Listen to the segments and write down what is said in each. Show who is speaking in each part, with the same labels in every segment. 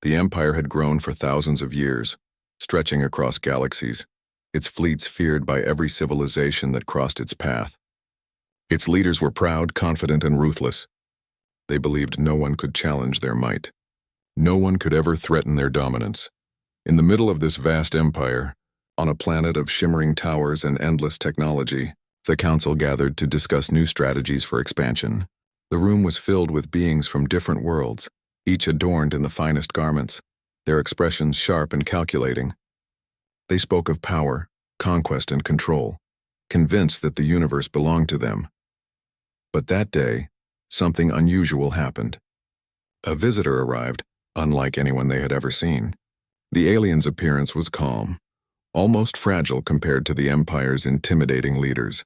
Speaker 1: The Empire had grown for thousands of years, stretching across galaxies, its fleets feared by every civilization that crossed its path. Its leaders were proud, confident, and ruthless. They believed no one could challenge their might. No one could ever threaten their dominance. In the middle of this vast empire, on a planet of shimmering towers and endless technology, the council gathered to discuss new strategies for expansion. The room was filled with beings from different worlds, each adorned in the finest garments, their expressions sharp and calculating. They spoke of power, conquest, and control, convinced that the universe belonged to them. But that day, something unusual happened. A visitor arrived, unlike anyone they had ever seen. The alien's appearance was calm, almost fragile compared to the Empire's intimidating leaders.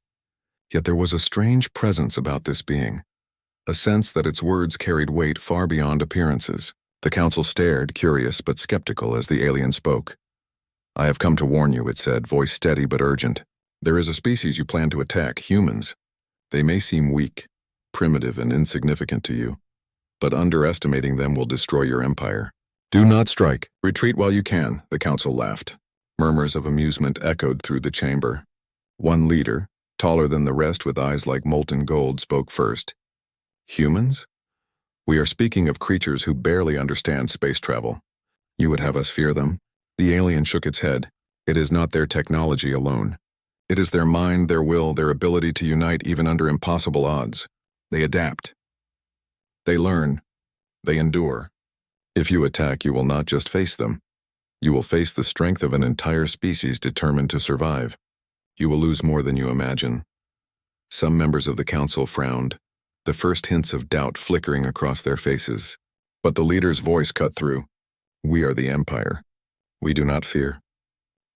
Speaker 1: Yet there was a strange presence about this being, a sense that its words carried weight far beyond appearances. The council stared, curious but skeptical, as the alien spoke. "I have come to warn you," it said, voice steady but urgent. "There is a species you plan to attack, humans. They may seem weak, primitive, and insignificant to you, but underestimating them will destroy your empire. Do not strike. Retreat while you can," the council laughed. Murmurs of amusement echoed through the chamber. One leader, taller than the rest with eyes like molten gold, spoke first. "Humans? We are speaking of creatures who barely understand space travel. You would have us fear them?" The alien shook its head. "It is not their technology alone. It is their mind, their will, their ability to unite even under impossible odds. They adapt. They learn. They endure. If you attack, you will not just face them. You will face the strength of an entire species determined to survive. You will lose more than you imagine." Some members of the council frowned, the first hints of doubt flickering across their faces. But the leader's voice cut through. "We are the Empire. We do not fear.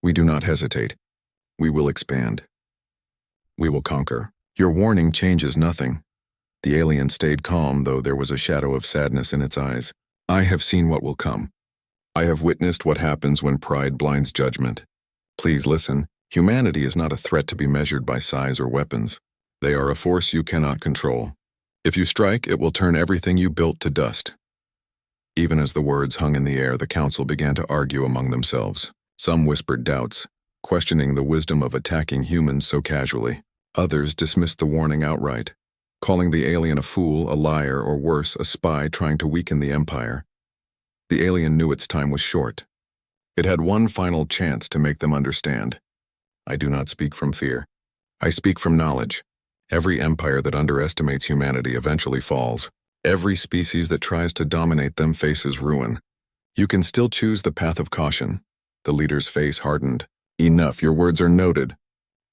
Speaker 1: We do not hesitate. We will expand. We will conquer. Your warning changes nothing." The alien stayed calm, though there was a shadow of sadness in its eyes. "I have seen what will come. I have witnessed what happens when pride blinds judgment. Please listen. Humanity is not a threat to be measured by size or weapons. They are a force you cannot control. If you strike, it will turn everything you built to dust." Even as the words hung in the air, the council began to argue among themselves. Some whispered doubts, questioning the wisdom of attacking humans so casually. Others dismissed the warning outright, calling the alien a fool, a liar, or worse, a spy trying to weaken the Empire. The alien knew its time was short. It had one final chance to make them understand. "I do not speak from fear. I speak from knowledge. Every empire that underestimates humanity eventually falls. Every species that tries to dominate them faces ruin. You can still choose the path of caution." The leader's face hardened. "Enough, your words are noted.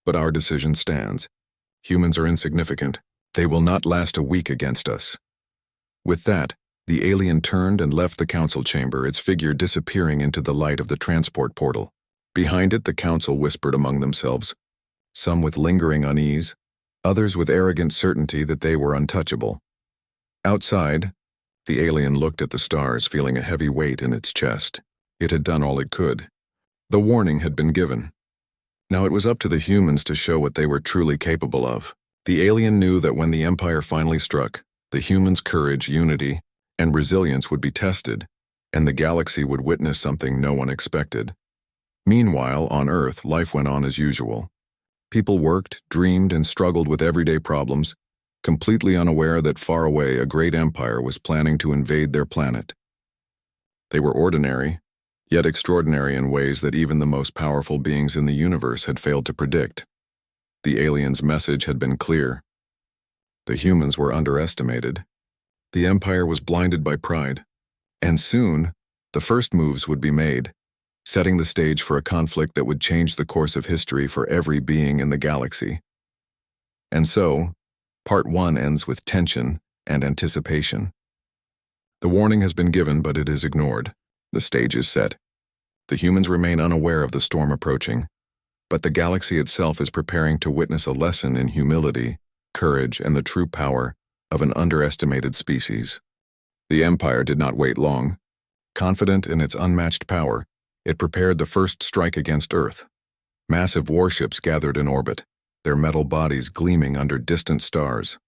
Speaker 1: But our decision stands. Humans are insignificant. They will not last a week against us." With that, the alien turned and left the council chamber, its figure disappearing into the light of the transport portal. Behind it, the council whispered among themselves, some with lingering unease, others with arrogant certainty that they were untouchable. Outside, the alien looked at the stars, feeling a heavy weight in its chest. It had done all it could. The warning had been given. Now it was up to the humans to show what they were truly capable of. The alien knew that when the Empire finally struck, the humans' courage, unity, and resilience would be tested, and the galaxy would witness something no one expected. Meanwhile, on Earth, life went on as usual. People worked, dreamed, and struggled with everyday problems, completely unaware that far away a great empire was planning to invade their planet. They were ordinary, yet extraordinary in ways that even the most powerful beings in the universe had failed to predict. The alien's message had been clear. The humans were underestimated. The Empire was blinded by pride. And soon, the first moves would be made, setting the stage for a conflict that would change the course of history for every being in the galaxy. And so, Part 1 ends with tension and anticipation. The warning has been given, but it is ignored. The stage is set. The humans remain unaware of the storm approaching, but the galaxy itself is preparing to witness a lesson in humility, courage, and the true power of an underestimated species. The Empire did not wait long. Confident in its unmatched power, it prepared the first strike against Earth. Massive warships gathered in orbit, their metal bodies gleaming under distant stars.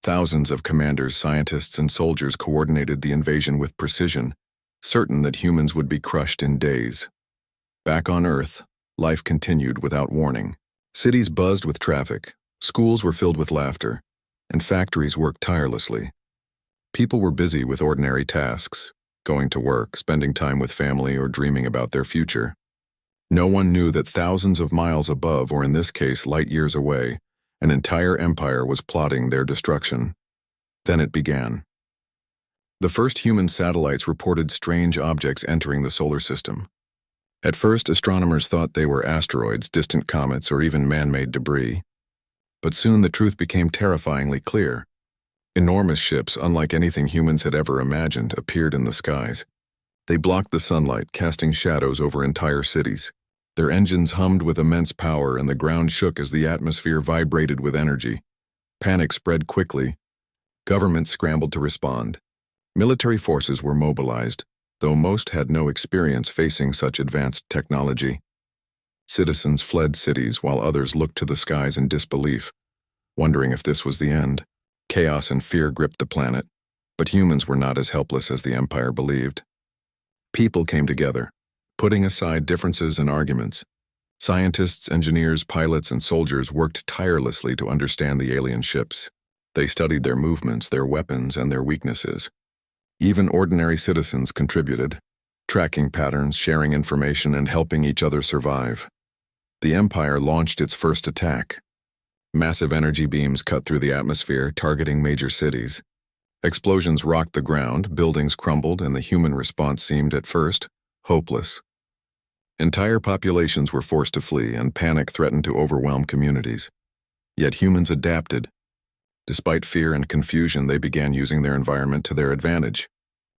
Speaker 1: Thousands of commanders, scientists, and soldiers coordinated the invasion with precision, certain that humans would be crushed in days. Back on Earth, life continued without warning. Cities buzzed with traffic, schools were filled with laughter, and factories worked tirelessly. People were busy with ordinary tasks, going to work, spending time with family, or dreaming about their future. No one knew that thousands of miles above, or in this case light years away, an entire empire was plotting their destruction. Then it began. The first human satellites reported strange objects entering the solar system. At first, astronomers thought they were asteroids, distant comets, or even man-made debris. But soon the truth became terrifyingly clear. Enormous ships, unlike anything humans had ever imagined, appeared in the skies. They blocked the sunlight, casting shadows over entire cities. Their engines hummed with immense power, and the ground shook as the atmosphere vibrated with energy. Panic spread quickly. Governments scrambled to respond. Military forces were mobilized, though most had no experience facing such advanced technology. Citizens fled cities while others looked to the skies in disbelief, wondering if this was the end. Chaos and fear gripped the planet, but humans were not as helpless as the Empire believed. People came together, putting aside differences and arguments. Scientists, engineers, pilots, and soldiers worked tirelessly to understand the alien ships. They studied their movements, their weapons, and their weaknesses. Even ordinary citizens contributed, tracking patterns, sharing information, and helping each other survive. The Empire launched its first attack. Massive energy beams cut through the atmosphere, targeting major cities. Explosions rocked the ground, buildings crumbled, and the human response seemed, at first, hopeless. Entire populations were forced to flee, and panic threatened to overwhelm communities. Yet humans adapted. Despite fear and confusion, they began using their environment to their advantage.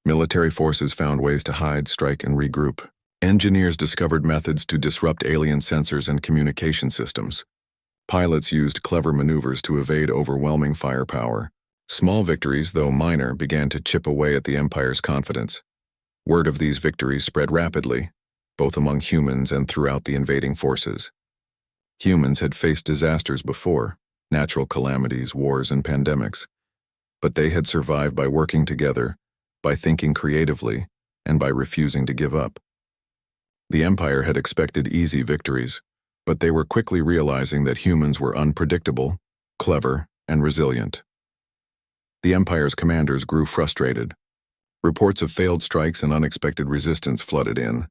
Speaker 1: Military forces found ways to hide, strike, and regroup. Engineers discovered methods to disrupt alien sensors and communication systems. Pilots used clever maneuvers to evade overwhelming firepower. Small victories, though minor, began to chip away at the Empire's confidence. Word of these victories spread rapidly, both among humans and throughout the invading forces. Humans had faced disasters before, natural calamities, wars, and pandemics, but they had survived by working together, by thinking creatively, and by refusing to give up. The Empire had expected easy victories, but they were quickly realizing that humans were unpredictable, clever, and resilient. The Empire's commanders grew frustrated. Reports of failed strikes and unexpected resistance flooded in.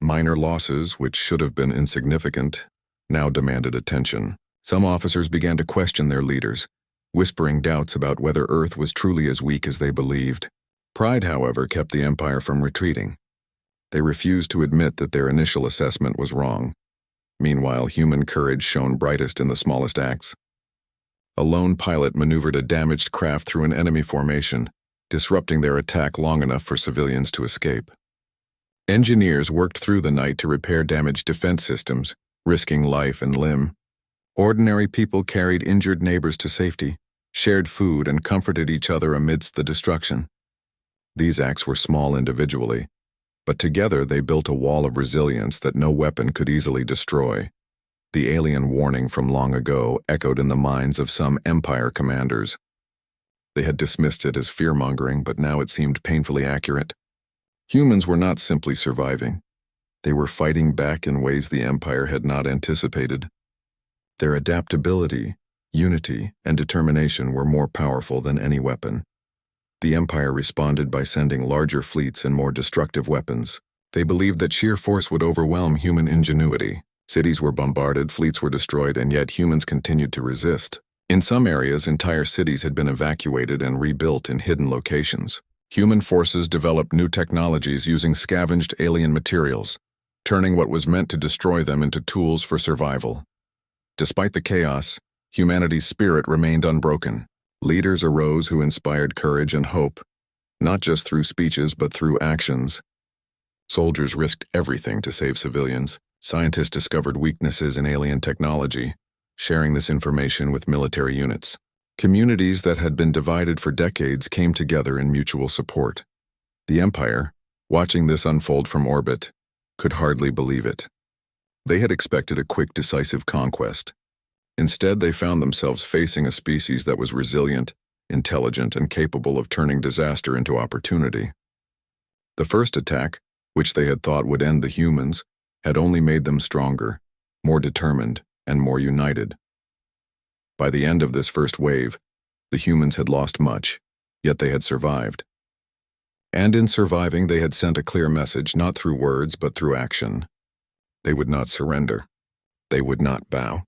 Speaker 1: Minor losses, which should have been insignificant, now demanded attention. Some officers began to question their leaders, whispering doubts about whether Earth was truly as weak as they believed. Pride, however, kept the Empire from retreating. They refused to admit that their initial assessment was wrong. Meanwhile, human courage shone brightest in the smallest acts. A lone pilot maneuvered a damaged craft through an enemy formation, disrupting their attack long enough for civilians to escape. Engineers worked through the night to repair damaged defense systems, risking life and limb. Ordinary people carried injured neighbors to safety, shared food, and comforted each other amidst the destruction. These acts were small individually, but together they built a wall of resilience that no weapon could easily destroy. The alien warning from long ago echoed in the minds of some Empire commanders. They had dismissed it as fear-mongering, but now it seemed painfully accurate. Humans were not simply surviving. They were fighting back in ways the Empire had not anticipated. Their adaptability, unity, and determination were more powerful than any weapon. The Empire responded by sending larger fleets and more destructive weapons. They believed that sheer force would overwhelm human ingenuity. Cities were bombarded, fleets were destroyed, and yet humans continued to resist. In some areas, entire cities had been evacuated and rebuilt in hidden locations. Human forces developed new technologies using scavenged alien materials, turning what was meant to destroy them into tools for survival. Despite the chaos, humanity's spirit remained unbroken. Leaders arose who inspired courage and hope, not just through speeches but through actions. Soldiers risked everything to save civilians. Scientists discovered weaknesses in alien technology, sharing this information with military units. Communities that had been divided for decades came together in mutual support. The Empire, watching this unfold from orbit, could hardly believe it. They had expected a quick, decisive conquest. Instead, they found themselves facing a species that was resilient, intelligent, and capable of turning disaster into opportunity. The first attack, which they had thought would end the humans, had only made them stronger, more determined, and more united. By the end of this first wave, the humans had lost much, yet they had survived. And in surviving, they had sent a clear message, not through words but through action. They would not surrender. They would not bow.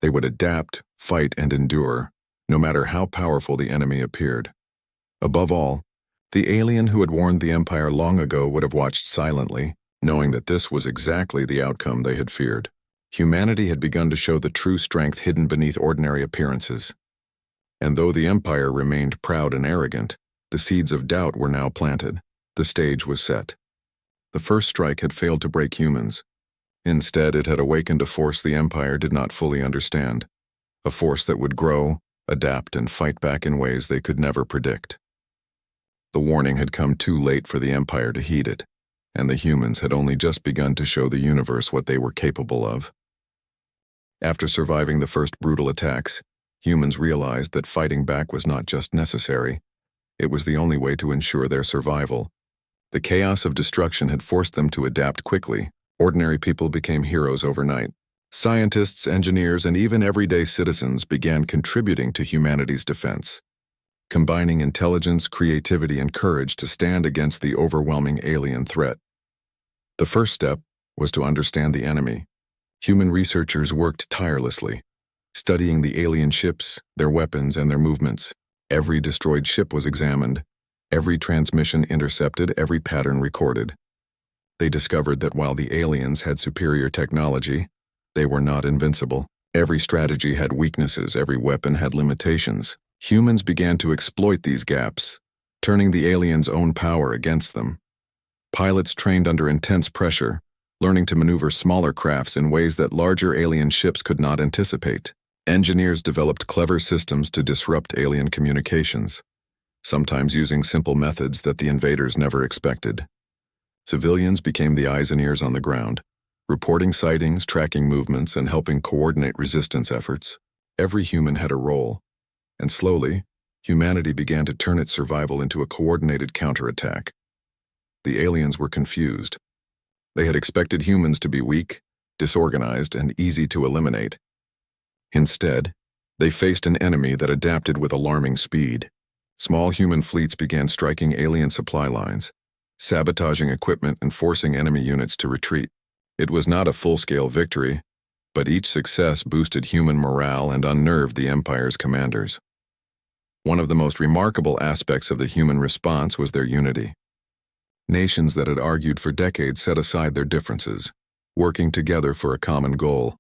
Speaker 1: They would adapt, fight, and endure, no matter how powerful the enemy appeared. Above all, the alien who had warned the Empire long ago would have watched silently, knowing that this was exactly the outcome they had feared. Humanity had begun to show the true strength hidden beneath ordinary appearances. And though the Empire remained proud and arrogant, the seeds of doubt were now planted. The stage was set. The first strike had failed to break humans. Instead, it had awakened a force the Empire did not fully understand, a force that would grow, adapt, and fight back in ways they could never predict. The warning had come too late for the Empire to heed it, and the humans had only just begun to show the universe what they were capable of. After surviving the first brutal attacks, humans realized that fighting back was not just necessary, it was the only way to ensure their survival. The chaos of destruction had forced them to adapt quickly. Ordinary people became heroes overnight. Scientists, engineers, and even everyday citizens began contributing to humanity's defense, combining intelligence, creativity, and courage to stand against the overwhelming alien threat. The first step was to understand the enemy. Human researchers worked tirelessly, studying the alien ships, their weapons, and their movements. Every destroyed ship was examined, every transmission intercepted, every pattern recorded. They discovered that while the aliens had superior technology, they were not invincible. Every strategy had weaknesses, every weapon had limitations. Humans began to exploit these gaps, turning the aliens' own power against them. Pilots trained under intense pressure, learning to maneuver smaller crafts in ways that larger alien ships could not anticipate. Engineers developed clever systems to disrupt alien communications, sometimes using simple methods that the invaders never expected. Civilians became the eyes and ears on the ground, reporting sightings, tracking movements, and helping coordinate resistance efforts. Every human had a role, and slowly, humanity began to turn its survival into a coordinated counterattack. The aliens were confused. They had expected humans to be weak, disorganized, and easy to eliminate. Instead, they faced an enemy that adapted with alarming speed. Small human fleets began striking alien supply lines, sabotaging equipment and forcing enemy units to retreat. It was not a full-scale victory, but each success boosted human morale and unnerved the Empire's commanders. One of the most remarkable aspects of the human response was their unity. Nations that had argued for decades set aside their differences, working together for a common goal.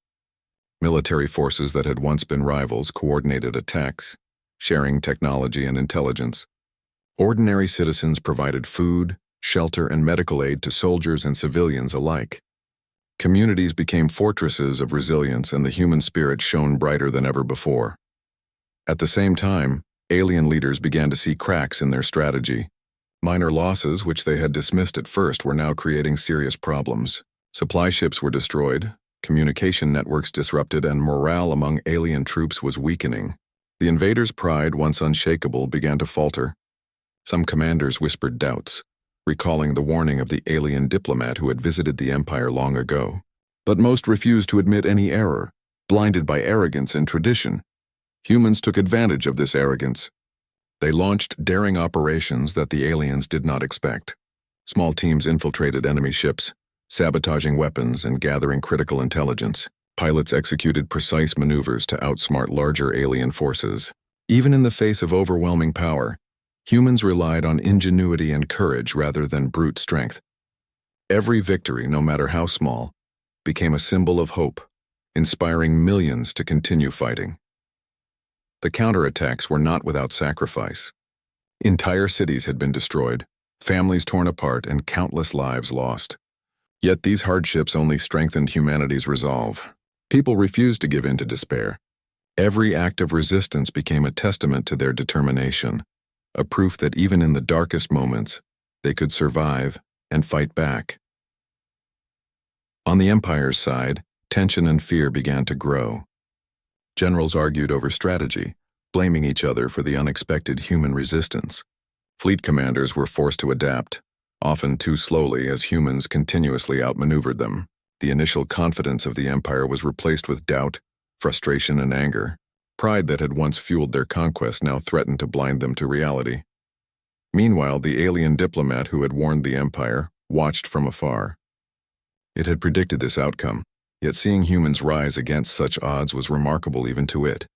Speaker 1: Military forces that had once been rivals coordinated attacks, sharing technology and intelligence. Ordinary citizens provided food, shelter, and medical aid to soldiers and civilians alike. Communities became fortresses of resilience, and the human spirit shone brighter than ever before. At the same time, alien leaders began to see cracks in their strategy. Minor losses, which they had dismissed at first, were now creating serious problems. Supply ships were destroyed, communication networks disrupted, and morale among alien troops was weakening. The invaders' pride, once unshakable, began to falter. Some commanders whispered doubts, recalling the warning of the alien diplomat who had visited the Empire long ago. But most refused to admit any error, blinded by arrogance and tradition. Humans took advantage of this arrogance. They launched daring operations that the aliens did not expect. Small teams infiltrated enemy ships, sabotaging weapons and gathering critical intelligence. Pilots executed precise maneuvers to outsmart larger alien forces. Even in the face of overwhelming power, humans relied on ingenuity and courage rather than brute strength. Every victory, no matter how small, became a symbol of hope, inspiring millions to continue fighting. The counterattacks were not without sacrifice. Entire cities had been destroyed, families torn apart, and countless lives lost. Yet these hardships only strengthened humanity's resolve. People refused to give in to despair. Every act of resistance became a testament to their determination, a proof that even in the darkest moments, they could survive and fight back. On the Empire's side, tension and fear began to grow. Generals argued over strategy, blaming each other for the unexpected human resistance. Fleet commanders were forced to adapt, often too slowly as humans continuously outmaneuvered them. The initial confidence of the Empire was replaced with doubt, frustration, and anger. Pride that had once fueled their conquest now threatened to blind them to reality. Meanwhile, the alien diplomat who had warned the Empire watched from afar. It had predicted this outcome, yet seeing humans rise against such odds was remarkable even to it.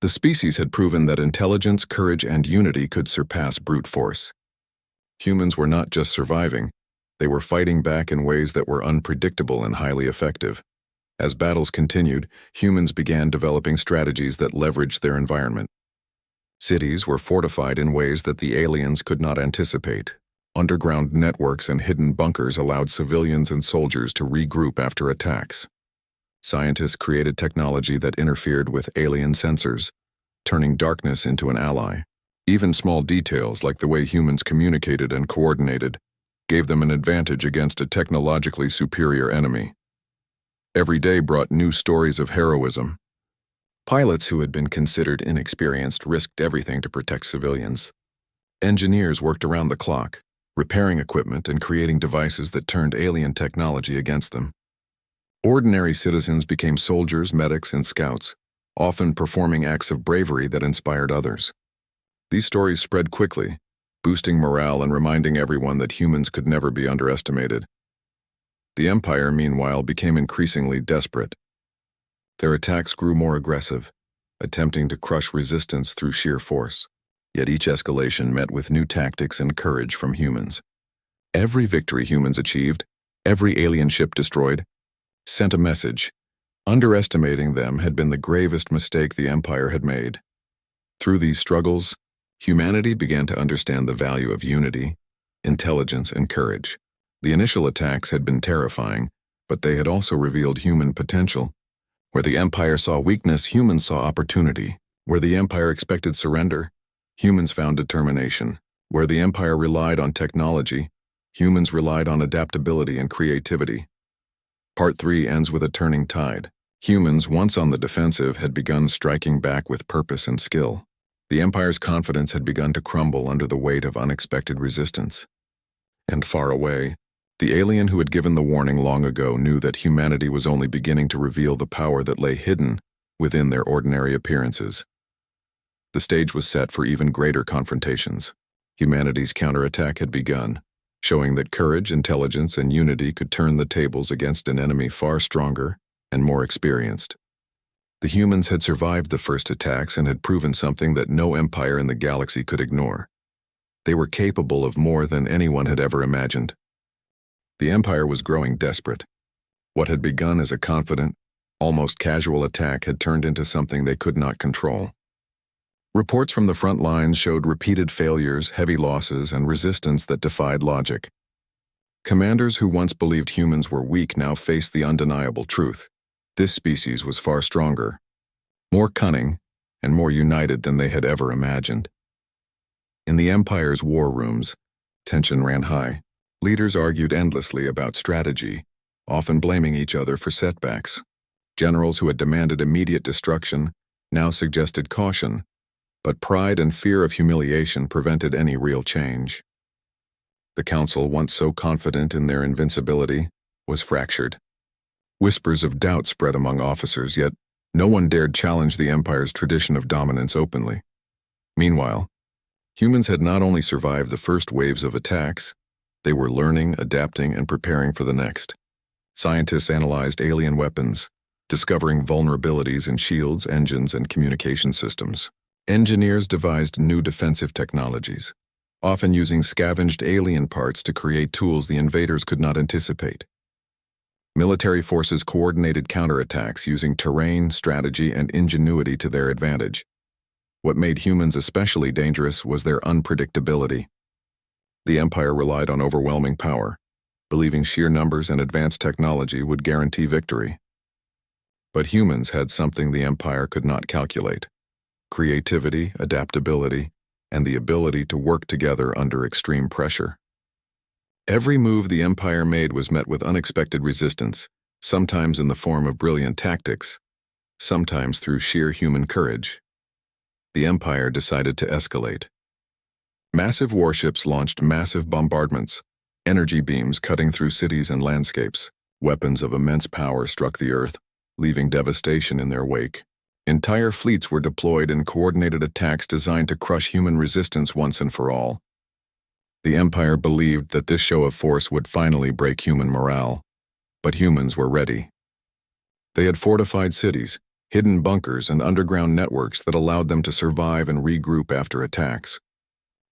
Speaker 1: The species had proven that intelligence, courage, and unity could surpass brute force. Humans were not just surviving, they were fighting back in ways that were unpredictable and highly effective. As battles continued, humans began developing strategies that leveraged their environment. Cities were fortified in ways that the aliens could not anticipate. Underground networks and hidden bunkers allowed civilians and soldiers to regroup after attacks. Scientists created technology that interfered with alien sensors, turning darkness into an ally. Even small details like the way humans communicated and coordinated gave them an advantage against a technologically superior enemy. Every day brought new stories of heroism. Pilots who had been considered inexperienced risked everything to protect civilians. Engineers worked around the clock, repairing equipment and creating devices that turned alien technology against them. Ordinary citizens became soldiers, medics, and scouts, often performing acts of bravery that inspired others. These stories spread quickly, boosting morale and reminding everyone that humans could never be underestimated. The Empire, meanwhile, became increasingly desperate. Their attacks grew more aggressive, attempting to crush resistance through sheer force. Yet each escalation met with new tactics and courage from humans. Every victory humans achieved, every alien ship destroyed, sent a message. Underestimating them had been the gravest mistake the Empire had made. Through these struggles, humanity began to understand the value of unity, intelligence, and courage. The initial attacks had been terrifying, but they had also revealed human potential. Where the Empire saw weakness, humans saw opportunity. Where the Empire expected surrender, humans found determination. Where the Empire relied on technology, humans relied on adaptability and creativity. Part 3 ends with a turning tide. Humans, once on the defensive, had begun striking back with purpose and skill. The Empire's confidence had begun to crumble under the weight of unexpected resistance. And far away, the alien who had given the warning long ago knew that humanity was only beginning to reveal the power that lay hidden within their ordinary appearances. The stage was set for even greater confrontations. Humanity's counterattack had begun, showing that courage, intelligence, and unity could turn the tables against an enemy far stronger and more experienced. The humans had survived the first attacks and had proven something that no empire in the galaxy could ignore. They were capable of more than anyone had ever imagined. The Empire was growing desperate. What had begun as a confident, almost casual attack had turned into something they could not control. Reports from the front lines showed repeated failures, heavy losses, and resistance that defied logic. Commanders who once believed humans were weak now faced the undeniable truth. This species was far stronger, more cunning, and more united than they had ever imagined. In the Empire's war rooms, tension ran high. Leaders argued endlessly about strategy, often blaming each other for setbacks. Generals who had demanded immediate destruction now suggested caution, but pride and fear of humiliation prevented any real change. The council, once so confident in their invincibility, was fractured. Whispers of doubt spread among officers, yet no one dared challenge the Empire's tradition of dominance openly. Meanwhile, humans had not only survived the first waves of attacks, they were learning, adapting, and preparing for the next. Scientists analyzed alien weapons, discovering vulnerabilities in shields, engines, and communication systems. Engineers devised new defensive technologies, often using scavenged alien parts to create tools the invaders could not anticipate. Military forces coordinated counterattacks using terrain, strategy, and ingenuity to their advantage. What made humans especially dangerous was their unpredictability. The Empire relied on overwhelming power, believing sheer numbers and advanced technology would guarantee victory. But humans had something the Empire could not calculate: creativity, adaptability, and the ability to work together under extreme pressure. Every move the Empire made was met with unexpected resistance, sometimes in the form of brilliant tactics, sometimes through sheer human courage. The Empire decided to escalate. Massive warships launched massive bombardments, Energy beams cutting through cities and landscapes. Weapons of immense power struck the earth, leaving devastation in their wake. Entire fleets were deployed in coordinated attacks designed to crush human resistance once and for all. The Empire believed that this show of force would finally break human morale, but humans were ready. They had fortified cities, hidden bunkers, and underground networks that allowed them to survive and regroup after attacks.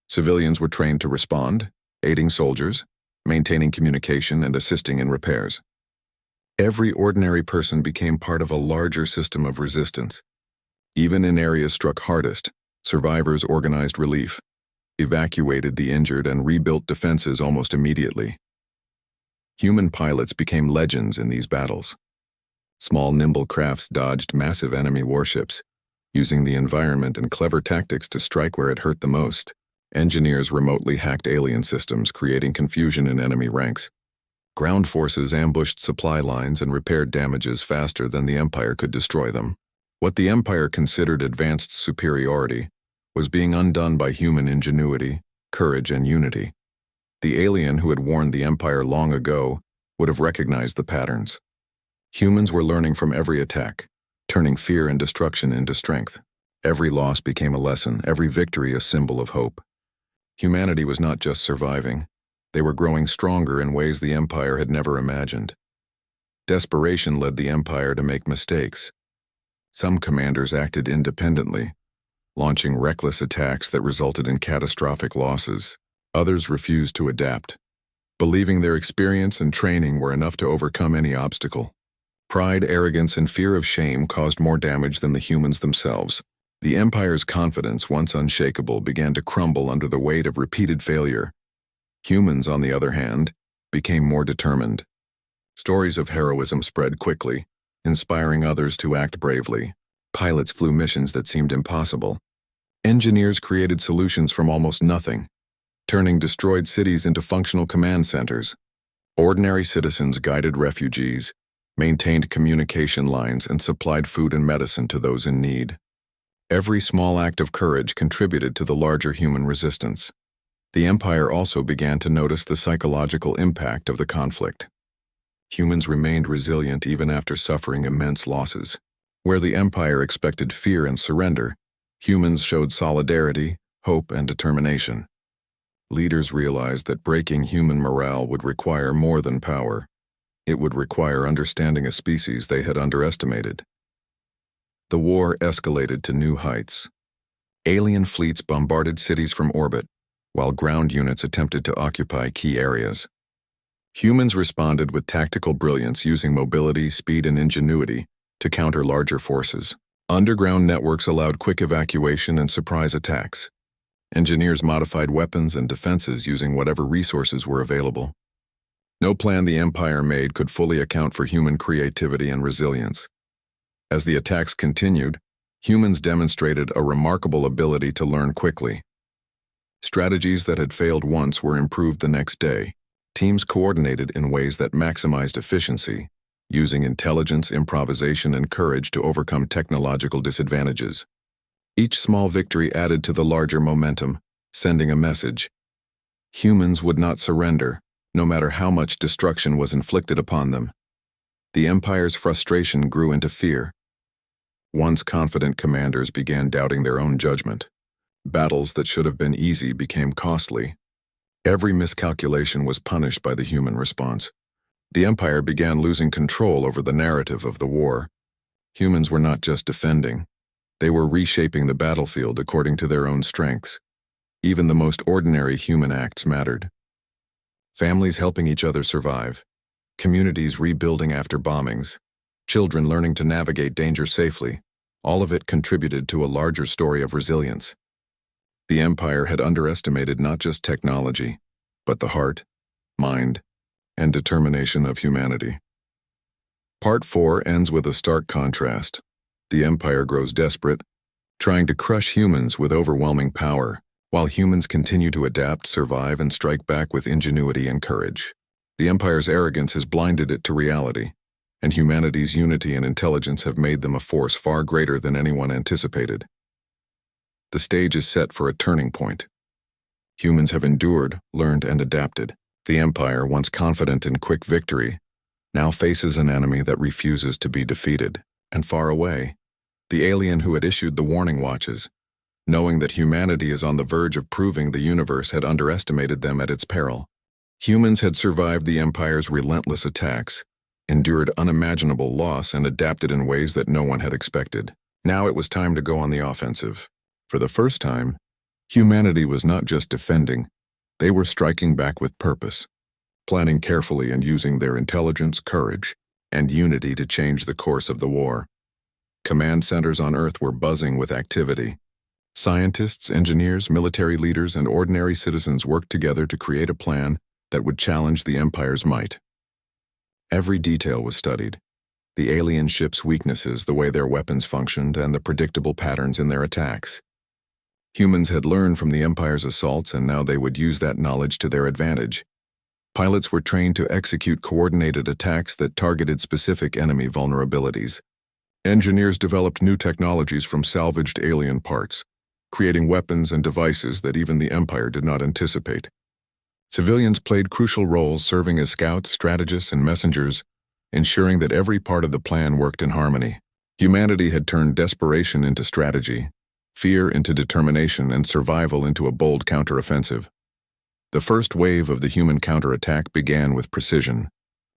Speaker 1: Civilians were trained to respond, aiding soldiers, maintaining communication, and assisting in repairs. Every ordinary person became part of a larger system of resistance. Even in areas struck hardest, survivors organized relief, evacuated the injured, and rebuilt defenses almost immediately. Human pilots became legends in these battles. Small, nimble crafts dodged massive enemy warships, using the environment and clever tactics to strike where it hurt the most. Engineers remotely hacked alien systems, creating confusion in enemy ranks. Ground forces ambushed supply lines and repaired damages faster than the Empire could destroy them. What the Empire considered advanced superiority was being undone by human ingenuity, courage, and unity. The alien who had warned the Empire long ago would have recognized the patterns. Humans were learning from every attack, turning fear and destruction into strength. Every loss became a lesson, every victory a symbol of hope. Humanity was not just surviving. They were growing stronger in ways the Empire had never imagined. Desperation led the Empire to make mistakes. Some commanders acted independently, launching reckless attacks that resulted in catastrophic losses. Others refused to adapt, believing their experience and training were enough to overcome any obstacle. Pride, arrogance, and fear of shame caused more damage than the humans themselves. The Empire's confidence, once unshakable, began to crumble under the weight of repeated failure. Humans, on the other hand, became more determined. Stories of heroism spread quickly, inspiring others to act bravely. Pilots flew missions that seemed impossible. Engineers created solutions from almost nothing, turning destroyed cities into functional command centers. Ordinary citizens guided refugees, maintained communication lines, and supplied food and medicine to those in need. Every small act of courage contributed to the larger human resistance. The Empire also began to notice the psychological impact of the conflict. Humans remained resilient even after suffering immense losses. Where the Empire expected fear and surrender, humans showed solidarity, hope, and determination. Leaders realized that breaking human morale would require more than power. It would require understanding a species they had underestimated. The war escalated to new heights. Alien fleets bombarded cities from orbit, while ground units attempted to occupy key areas. Humans responded with tactical brilliance, using mobility, speed, and ingenuity to counter larger forces. Underground networks allowed quick evacuation and surprise attacks. Engineers modified weapons and defenses using whatever resources were available. No plan the Empire made could fully account for human creativity and resilience. As the attacks continued, humans demonstrated a remarkable ability to learn quickly. Strategies that had failed once were improved the next day. Teams coordinated in ways that maximized efficiency, using intelligence, improvisation, and courage to overcome technological disadvantages. Each small victory added to the larger momentum, sending a message. Humans would not surrender, no matter how much destruction was inflicted upon them. The Empire's frustration grew into fear. Once confident commanders began doubting their own judgment. Battles that should have been easy became costly. Every miscalculation was punished by the human response. The Empire began losing control over the narrative of the war. Humans were not just defending. They were reshaping the battlefield according to their own strengths. Even the most ordinary human acts mattered. Families helping each other survive. Communities rebuilding after bombings. Children learning to navigate danger safely. All of it contributed to a larger story of resilience. The Empire had underestimated not just technology, but the heart, mind, and determination of humanity. Part 4 ends with a stark contrast. The Empire grows desperate, trying to crush humans with overwhelming power, while humans continue to adapt, survive, and strike back with ingenuity and courage. The Empire's arrogance has blinded it to reality, and humanity's unity and intelligence have made them a force far greater than anyone anticipated. The stage is set for a turning point. Humans have endured, learned, and adapted. The Empire, once confident in quick victory, now faces an enemy that refuses to be defeated. And far away, the alien who had issued the warning watches, knowing that humanity is on the verge of proving the universe had underestimated them at its peril. Humans had survived the Empire's relentless attacks, endured unimaginable loss, and adapted in ways that no one had expected. Now it was time to go on the offensive. For the first time, humanity was not just defending, they were striking back with purpose, planning carefully and using their intelligence, courage, and unity to change the course of the war. Command centers on Earth were buzzing with activity. Scientists, engineers, military leaders, and ordinary citizens worked together to create a plan that would challenge the Empire's might. Every detail was studied. The alien ships' weaknesses, the way their weapons functioned, and the predictable patterns in their attacks. Humans had learned from the Empire's assaults, and now they would use that knowledge to their advantage. Pilots were trained to execute coordinated attacks that targeted specific enemy vulnerabilities. Engineers developed new technologies from salvaged alien parts, creating weapons and devices that even the Empire did not anticipate. Civilians played crucial roles, serving as scouts, strategists, and messengers, ensuring that every part of the plan worked in harmony. Humanity had turned desperation into strategy, fear into determination, and survival into a bold counteroffensive. The first wave of the human counterattack began with precision.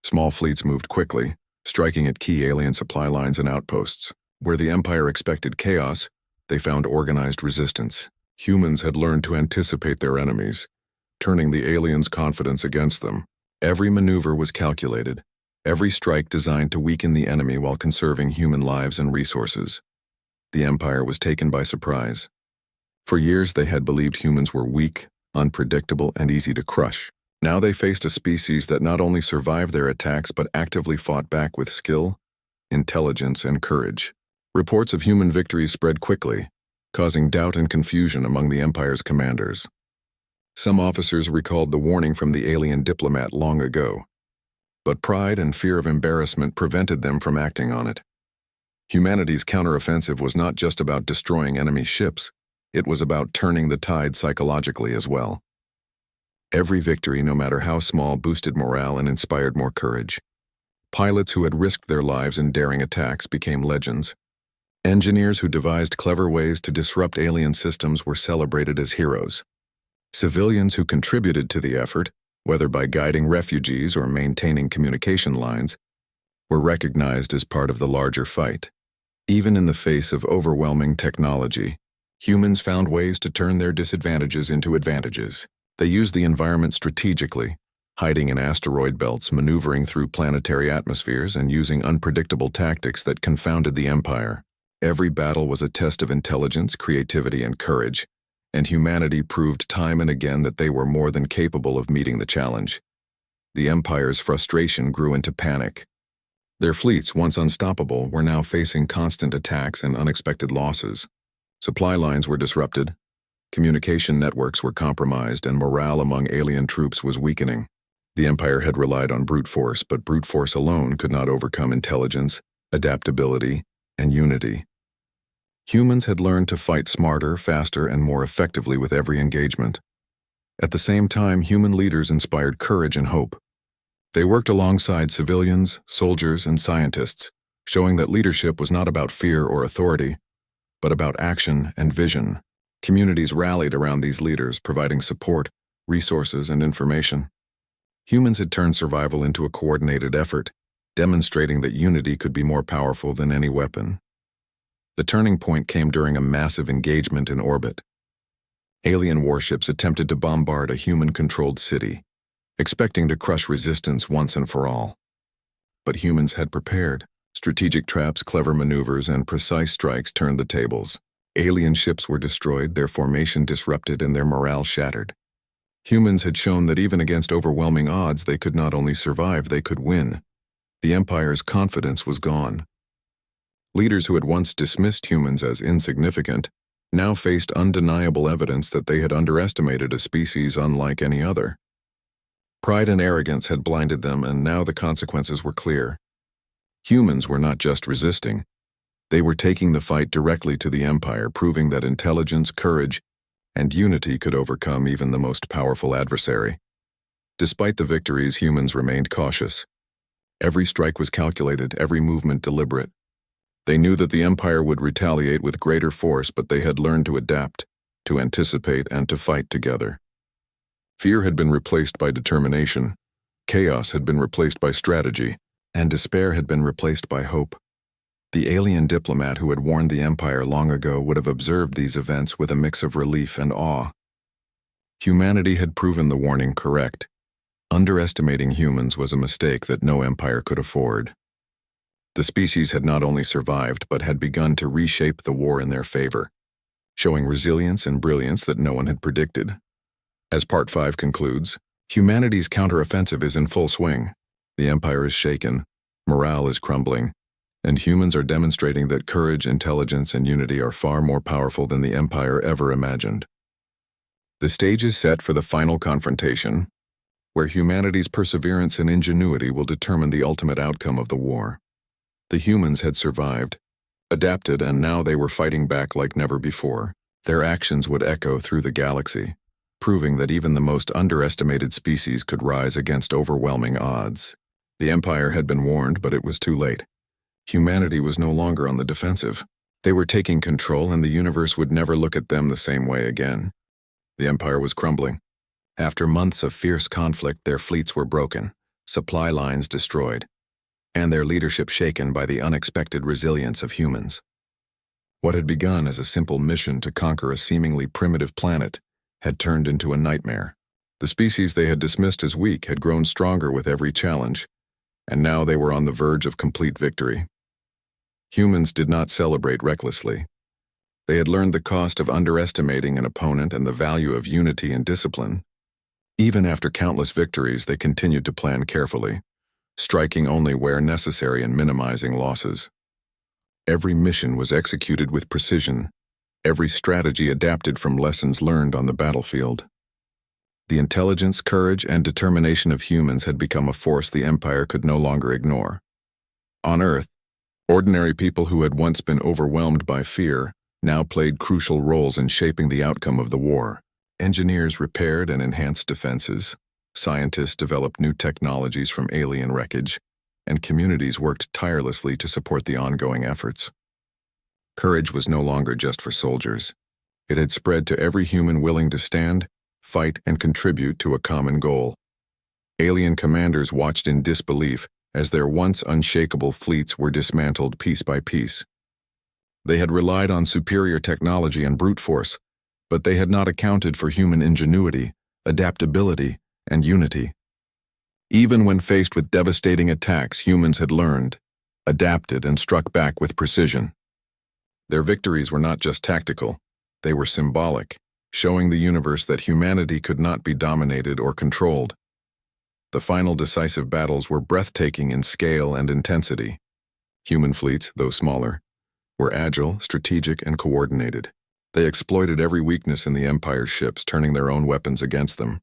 Speaker 1: Small fleets moved quickly, striking at key alien supply lines and outposts. Where the Empire expected chaos, they found organized resistance. Humans had learned to anticipate their enemies, turning the aliens' confidence against them. Every maneuver was calculated, every strike designed to weaken the enemy while conserving human lives and resources. The Empire was taken by surprise. For years they had believed humans were weak, unpredictable, and easy to crush. Now they faced a species that not only survived their attacks but actively fought back with skill, intelligence, and courage. Reports of human victories spread quickly, causing doubt and confusion among the Empire's commanders. Some officers recalled the warning from the alien diplomat long ago, but pride and fear of embarrassment prevented them from acting on it. Humanity's counteroffensive was not just about destroying enemy ships, it was about turning the tide psychologically as well. Every victory, no matter how small, boosted morale and inspired more courage. Pilots who had risked their lives in daring attacks became legends. Engineers who devised clever ways to disrupt alien systems were celebrated as heroes. Civilians who contributed to the effort, whether by guiding refugees or maintaining communication lines, were recognized as part of the larger fight. Even in the face of overwhelming technology, humans found ways to turn their disadvantages into advantages. They used the environment strategically, hiding in asteroid belts, maneuvering through planetary atmospheres, and using unpredictable tactics that confounded the Empire. Every battle was a test of intelligence, creativity, and courage, and humanity proved time and again that they were more than capable of meeting the challenge. The Empire's frustration grew into panic. Their fleets, once unstoppable, were now facing constant attacks and unexpected losses. Supply lines were disrupted, communication networks were compromised, and morale among alien troops was weakening. The Empire had relied on brute force, but brute force alone could not overcome intelligence, adaptability, and unity. Humans had learned to fight smarter, faster, and more effectively with every engagement. At the same time, human leaders inspired courage and hope. They worked alongside civilians, soldiers, and scientists, showing that leadership was not about fear or authority, but about action and vision. Communities rallied around these leaders, providing support, resources, and information. Humans had turned survival into a coordinated effort, demonstrating that unity could be more powerful than any weapon. The turning point came during a massive engagement in orbit. Alien warships attempted to bombard a human-controlled city, expecting to crush resistance once and for all. But humans had prepared. Strategic traps, clever maneuvers, and precise strikes turned the tables. Alien ships were destroyed, their formation disrupted, and their morale shattered. Humans had shown that even against overwhelming odds, they could not only survive, they could win. The Empire's confidence was gone. Leaders who had once dismissed humans as insignificant now faced undeniable evidence that they had underestimated a species unlike any other. Pride and arrogance had blinded them, and now the consequences were clear. Humans were not just resisting. They were taking the fight directly to the Empire, proving that intelligence, courage, and unity could overcome even the most powerful adversary. Despite the victories, humans remained cautious. Every strike was calculated, every movement deliberate. They knew that the Empire would retaliate with greater force, but they had learned to adapt, to anticipate, and to fight together. Fear had been replaced by determination, chaos had been replaced by strategy, and despair had been replaced by hope. The alien diplomat who had warned the Empire long ago would have observed these events with a mix of relief and awe. Humanity had proven the warning correct. Underestimating humans was a mistake that no empire could afford. The species had not only survived, but had begun to reshape the war in their favor, showing resilience and brilliance that no one had predicted. As Part 5 concludes, humanity's counteroffensive is in full swing. The Empire is shaken, morale is crumbling, and humans are demonstrating that courage, intelligence, and unity are far more powerful than the Empire ever imagined. The stage is set for the final confrontation, where humanity's perseverance and ingenuity will determine the ultimate outcome of the war. The humans had survived, adapted, and now they were fighting back like never before. Their actions would echo through the galaxy, proving that even the most underestimated species could rise against overwhelming odds. The Empire had been warned, but it was too late. Humanity was no longer on the defensive. They were taking control, and the universe would never look at them the same way again. The Empire was crumbling. After months of fierce conflict, their fleets were broken, supply lines destroyed, and their leadership shaken by the unexpected resilience of humans. What had begun as a simple mission to conquer a seemingly primitive planet had turned into a nightmare. The species they had dismissed as weak had grown stronger with every challenge, and now they were on the verge of complete victory. Humans did not celebrate recklessly. They had learned the cost of underestimating an opponent and the value of unity and discipline. Even after countless victories, they continued to plan carefully, striking only where necessary and minimizing losses. Every mission was executed with precision, every strategy adapted from lessons learned on the battlefield. The intelligence, courage, and determination of humans had become a force the Empire could no longer ignore. On Earth, ordinary people who had once been overwhelmed by fear now played crucial roles in shaping the outcome of the war. Engineers repaired and enhanced defenses, scientists developed new technologies from alien wreckage, and communities worked tirelessly to support the ongoing efforts. Courage was no longer just for soldiers. It had spread to every human willing to stand, fight, and contribute to a common goal. Alien commanders watched in disbelief as their once unshakable fleets were dismantled piece by piece. They had relied on superior technology and brute force, but they had not accounted for human ingenuity, adaptability, and unity. Even when faced with devastating attacks, humans had learned, adapted, and struck back with precision. Their victories were not just tactical, they were symbolic, showing the universe that humanity could not be dominated or controlled. The final decisive battles were breathtaking in scale and intensity. Human fleets, though smaller, were agile, strategic, and coordinated. They exploited every weakness in the Empire's ships, turning their own weapons against them.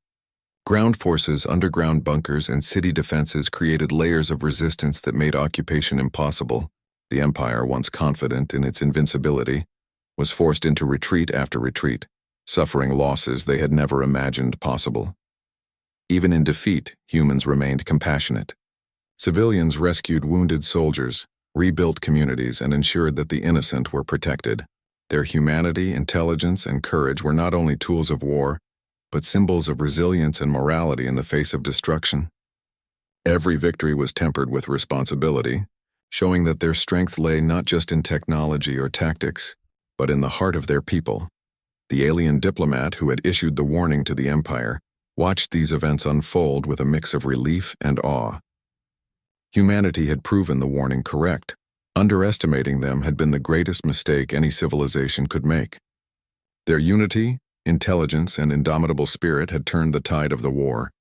Speaker 1: Ground forces, underground bunkers, and city defenses created layers of resistance that made occupation impossible. The Empire, once confident in its invincibility, was forced into retreat after retreat, suffering losses they had never imagined possible. Even in defeat, humans remained compassionate. Civilians rescued wounded soldiers, rebuilt communities, and ensured that the innocent were protected. Their humanity, intelligence, and courage were not only tools of war, but symbols of resilience and morality in the face of destruction. Every victory was tempered with responsibility, showing that their strength lay not just in technology or tactics, but in the heart of their people. The alien diplomat who had issued the warning to the Empire watched these events unfold with a mix of relief and awe. Humanity had proven the warning correct. Underestimating them had been the greatest mistake any civilization could make. Their unity, intelligence, and indomitable spirit had turned the tide of the war,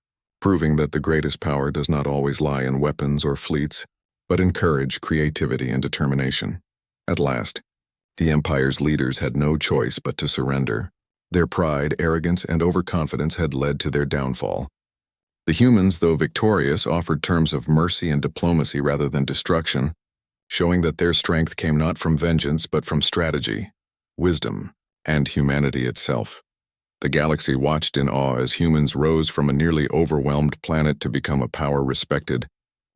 Speaker 1: proving that the greatest power does not always lie in weapons or fleets, but in courage, creativity, and determination. At last, the Empire's leaders had no choice but to surrender. Their pride, arrogance, and overconfidence had led to their downfall. The humans, though victorious, offered terms of mercy and diplomacy rather than destruction, showing that their strength came not from vengeance but from strategy, wisdom, and humanity itself. The galaxy watched in awe as humans rose from a nearly overwhelmed planet to become a power respected,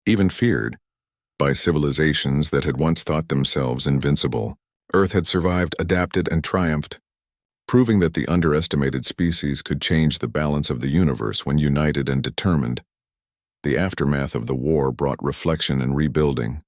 Speaker 1: even feared, by civilizations that had once thought themselves invincible. Earth had survived, adapted, and triumphed, proving that the underestimated species could change the balance of the universe when united and determined. The aftermath of the war brought reflection and rebuilding.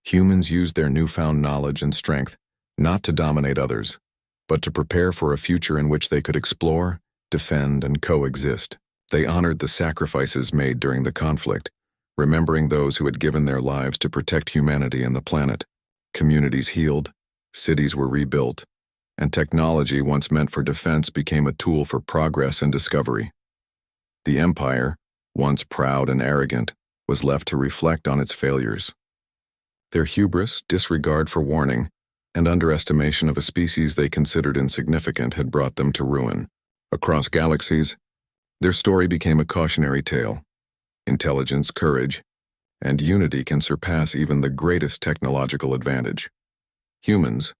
Speaker 1: Humans used their newfound knowledge and strength not to dominate others, but to prepare for a future in which they could explore, defend, and coexist. They honored the sacrifices made during the conflict, remembering those who had given their lives to protect humanity and the planet. Communities healed, cities were rebuilt, and technology once meant for defense became a tool for progress and discovery. The Empire, once proud and arrogant, was left to reflect on its failures. Their hubris, disregard for warning, and underestimation of a species they considered insignificant had brought them to ruin. Across galaxies, their story became a cautionary tale. Intelligence, courage, and unity can surpass even the greatest technological advantage. Humans,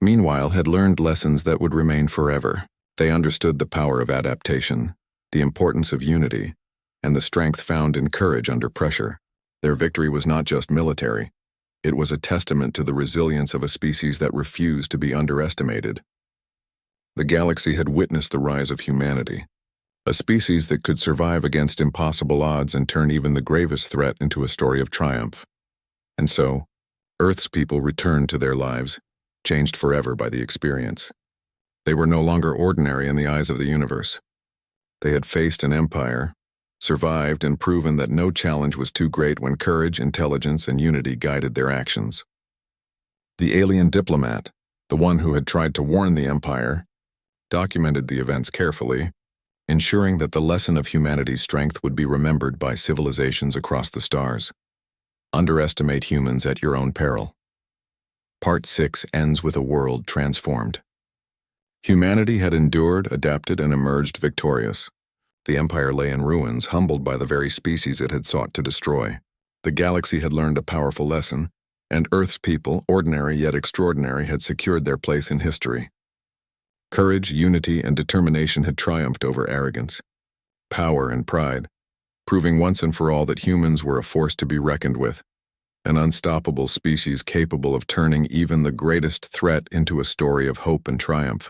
Speaker 1: meanwhile, had learned lessons that would remain forever. They understood the power of adaptation, the importance of unity, and the strength found in courage under pressure. Their victory was not just military. It was a testament to the resilience of a species that refused to be underestimated. The galaxy had witnessed the rise of humanity, a species that could survive against impossible odds and turn even the gravest threat into a story of triumph. And so, Earth's people returned to their lives, changed forever by the experience. They were no longer ordinary in the eyes of the universe. They had faced an empire, survived, and proven that no challenge was too great when courage, intelligence, and unity guided their actions. The alien diplomat, the one who had tried to warn the Empire, documented the events carefully, ensuring that the lesson of humanity's strength would be remembered by civilizations across the stars. Underestimate humans at your own peril. Part 6 ends with a world transformed. Humanity had endured, adapted, and emerged victorious. The Empire lay in ruins, humbled by the very species it had sought to destroy. The galaxy had learned a powerful lesson, and Earth's people, ordinary yet extraordinary, had secured their place in history. Courage, unity, and determination had triumphed over arrogance, power, and pride, proving once and for all that humans were a force to be reckoned with, an unstoppable species capable of turning even the greatest threat into a story of hope and triumph.